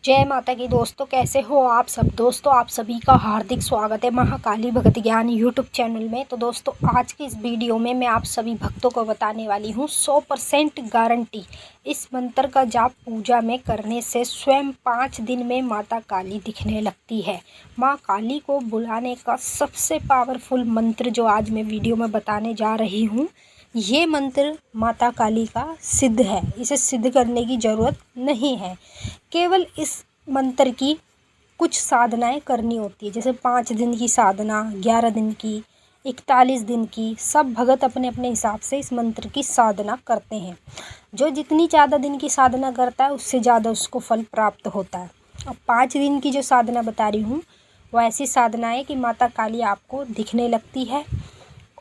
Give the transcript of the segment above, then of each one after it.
जय माता की दोस्तों, कैसे हो आप सब। दोस्तों आप सभी का हार्दिक स्वागत है महाकाली भगत ज्ञान यूट्यूब चैनल में। तो दोस्तों आज की इस वीडियो में मैं आप सभी भक्तों को बताने वाली हूँ 100% गारंटी। इस मंत्र का जाप पूजा में करने से स्वयं 5 दिन में माता काली दिखने लगती है। माँ काली को बुलाने का सबसे पावरफुल मंत्र जो आज मैं वीडियो में बताने जा रही हूँ, ये मंत्र माता काली का सिद्ध है। इसे सिद्ध करने की ज़रूरत नहीं है, केवल इस मंत्र की कुछ साधनाएं करनी होती है। जैसे 5 दिन की साधना, 11 दिन की, 41 दिन की। सब भगत अपने अपने हिसाब से इस मंत्र की साधना करते हैं। जो जितनी ज़्यादा दिन की साधना करता है उससे ज़्यादा उसको फल प्राप्त होता है। अब 5 दिन की जो साधना बता रही हूँ वो ऐसी साधना है कि माता काली आपको दिखने लगती है।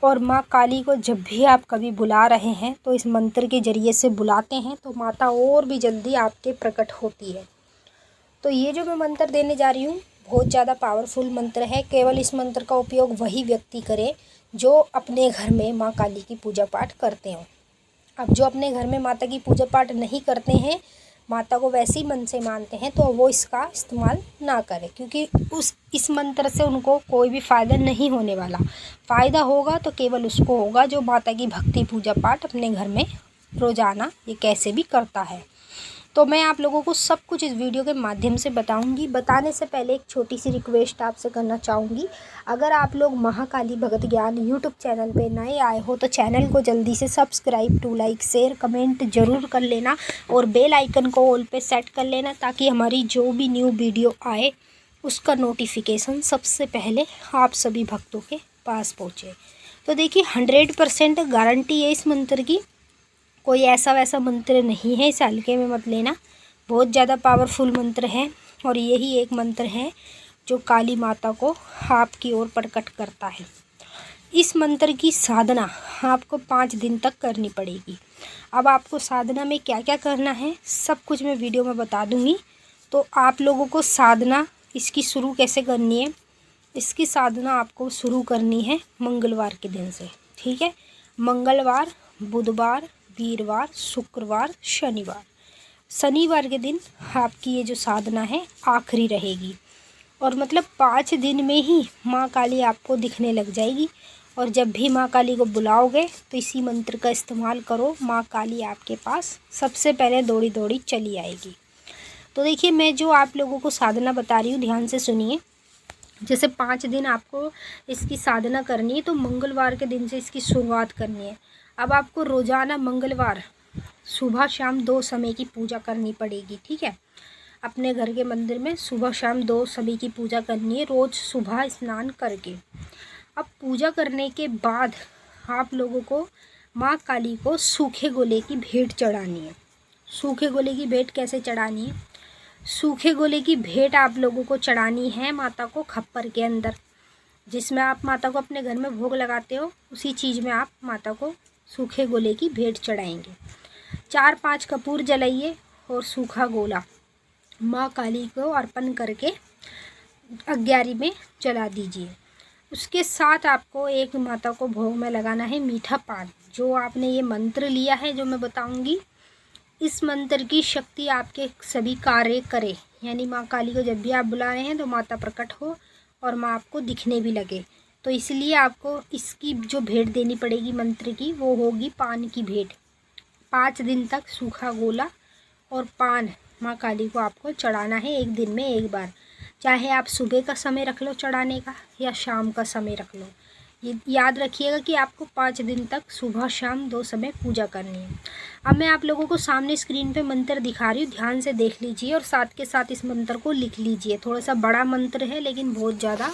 और माँ काली को जब भी आप कभी बुला रहे हैं तो इस मंत्र के ज़रिए से बुलाते हैं तो माता और भी जल्दी आपके प्रकट होती है। तो ये जो मैं मंत्र देने जा रही हूँ बहुत ज़्यादा पावरफुल मंत्र है। केवल इस मंत्र का उपयोग वही व्यक्ति करे जो अपने घर में माँ काली की पूजा पाठ करते हों। अब जो अपने घर में माता की पूजा पाठ नहीं करते हैं, माता को वैसे ही मन से मानते हैं, तो वो इसका इस्तेमाल ना करें, क्योंकि इस मंत्र से उनको कोई भी फ़ायदा नहीं होने वाला। फ़ायदा होगा तो केवल उसको होगा जो माता की भक्ति पूजा पाठ अपने घर में रोज़ाना ये कैसे भी करता है। तो मैं आप लोगों को सब कुछ इस वीडियो के माध्यम से बताऊंगी। बताने से पहले एक छोटी सी रिक्वेस्ट आपसे करना चाहूँगी। अगर आप लोग महाकाली भगत ज्ञान यूट्यूब चैनल पे नए आए हो तो चैनल को जल्दी से subscribe to like share comment ज़रूर कर लेना और बेल आइकन को ऑल पे सेट कर लेना, ताकि हमारी जो भी न्यू वीडियो आए उसका नोटिफिकेशन सबसे पहले आप सभी भक्तों के पास पहुँचे। तो देखिए 100% गारंटी है इस मंत्र की। कोई ऐसा वैसा मंत्र नहीं है, इसे हल्के में मत लेना। बहुत ज़्यादा पावरफुल मंत्र है और यही एक मंत्र है जो काली माता को आपकी ओर प्रकट करता है। इस मंत्र की साधना आपको 5 दिन तक करनी पड़ेगी। अब आपको साधना में क्या क्या करना है सब कुछ मैं वीडियो में बता दूंगी। तो आप लोगों को साधना इसकी शुरू कैसे करनी है, इसकी साधना आपको शुरू करनी है मंगलवार के दिन से। ठीक है, मंगलवार, बुधवार, वीरवार, शुक्रवार, शनिवार के दिन आपकी ये जो साधना है आखिरी रहेगी। और मतलब 5 दिन में ही माँ काली आपको दिखने लग जाएगी। और जब भी माँ काली को बुलाओगे तो इसी मंत्र का इस्तेमाल करो, माँ काली आपके पास सबसे पहले दौड़ी दौड़ी चली आएगी। तो देखिए मैं जो आप लोगों को साधना बता रही हूँ ध्यान से सुनिए। जैसे 5 दिन आपको इसकी साधना करनी है तो मंगलवार के दिन से इसकी शुरुआत करनी है। अब आपको रोज़ाना मंगलवार सुबह शाम 2 समय की पूजा करनी पड़ेगी। ठीक है, अपने घर के मंदिर में सुबह शाम 2 समय की पूजा करनी है, रोज़ सुबह स्नान करके। अब पूजा करने के बाद आप लोगों को माँ काली को सूखे गोले की भेंट चढ़ानी है। सूखे गोले की भेंट कैसे चढ़ानी है? सूखे गोले की भेंट आप लोगों को चढ़ानी है माता को खप्पर के अंदर। जिसमें आप माता को अपने घर में भोग लगाते हो उसी चीज़ में आप माता को सूखे गोले की भेंट चढ़ाएंगे। 4-5 कपूर जलाइए और सूखा गोला माँ काली को अर्पण करके अग्यारी में जला दीजिए। उसके साथ आपको एक माता को भोग में लगाना है मीठा पान। जो आपने ये मंत्र लिया है जो मैं बताऊंगी, इस मंत्र की शक्ति आपके सभी कार्य करे। यानी माँ काली को जब भी आप बुला रहे हैं तो माता प्रकट हो और माँ आपको दिखने भी लगे। तो इसलिए आपको इसकी जो भेंट देनी पड़ेगी मंत्र की, वो होगी पान की भेंट। 5 दिन तक सूखा गोला और पान माँ काली को आपको चढ़ाना है, एक दिन में एक बार। चाहे आप सुबह का समय रख लो चढ़ाने का या शाम का समय रख लो। ये याद रखिएगा कि आपको 5 दिन तक सुबह शाम 2 समय पूजा करनी है। अब मैं आप लोगों को सामने स्क्रीन पे मंत्र दिखा रही हूँ, ध्यान से देख लीजिए और साथ के साथ इस मंत्र को लिख लीजिए। थोड़ा सा बड़ा मंत्र है लेकिन बहुत ज़्यादा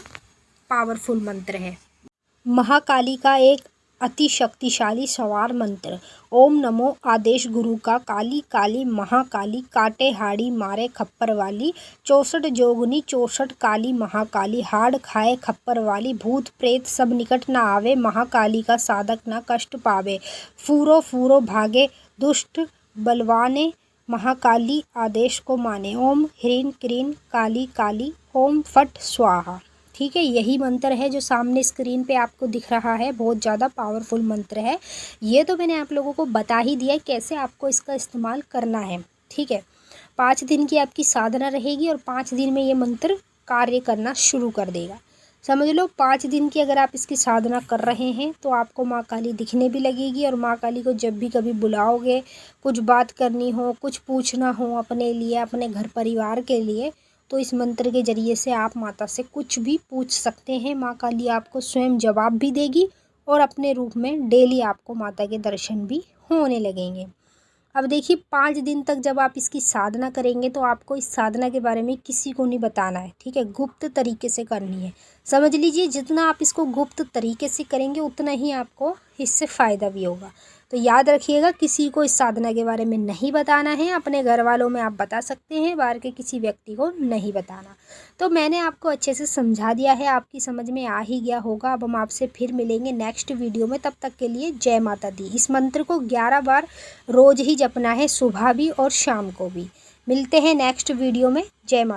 पावरफुल मंत्र है। महाकाली का एक अति शक्तिशाली सवार मंत्र। ओम नमो आदेश गुरु का काली काली महाकाली काटे हाड़ी मारे खप्पर वाली 64 जोगनी 64 काली महाकाली हाड़ खाए खप्पर वाली भूत प्रेत सब निकट न आवे महाकाली का साधक न कष्ट पावे फूरो फूरो भागे दुष्ट बलवाने महाकाली आदेश को माने। ओम ह्रीं क्रीं काली काली ओम फट स्वाहा। ठीक है, यही मंत्र है जो सामने स्क्रीन पे आपको दिख रहा है। बहुत ज़्यादा पावरफुल मंत्र है। ये तो मैंने आप लोगों को बता ही दिया कैसे आपको इसका इस्तेमाल करना है। ठीक है, 5 दिन की आपकी साधना रहेगी और 5 दिन में ये मंत्र कार्य करना शुरू कर देगा। समझ लो 5 दिन की अगर आप इसकी साधना कर रहे हैं तो आपको माँ काली दिखने भी लगेगी। और माँ काली को जब भी कभी बुलाओगे, कुछ बात करनी हो, कुछ पूछना हो अपने लिए, अपने घर परिवार के लिए, तो इस मंत्र के ज़रिए से आप माता से कुछ भी पूछ सकते हैं। माँ काली आपको स्वयं जवाब भी देगी और अपने रूप में डेली आपको माता के दर्शन भी होने लगेंगे। अब देखिए 5 दिन तक जब आप इसकी साधना करेंगे तो आपको इस साधना के बारे में किसी को नहीं बताना है, ठीक है। गुप्त तरीके से करनी है। समझ लीजिए जितना आप इसको गुप्त तरीके से करेंगे उतना ही आपको इससे फ़ायदा भी होगा। तो याद रखिएगा, किसी को इस साधना के बारे में नहीं बताना है। अपने घर वालों में आप बता सकते हैं, बाहर के किसी व्यक्ति को नहीं बताना। तो मैंने आपको अच्छे से समझा दिया है, आपकी समझ में आ ही गया होगा। अब हम आपसे फिर मिलेंगे नेक्स्ट वीडियो में, तब तक के लिए जय माता दी। इस मंत्र को 11 बार रोज़ ही जपना है, सुबह भी और शाम को भी। मिलते हैं नेक्स्ट वीडियो में। जय माता।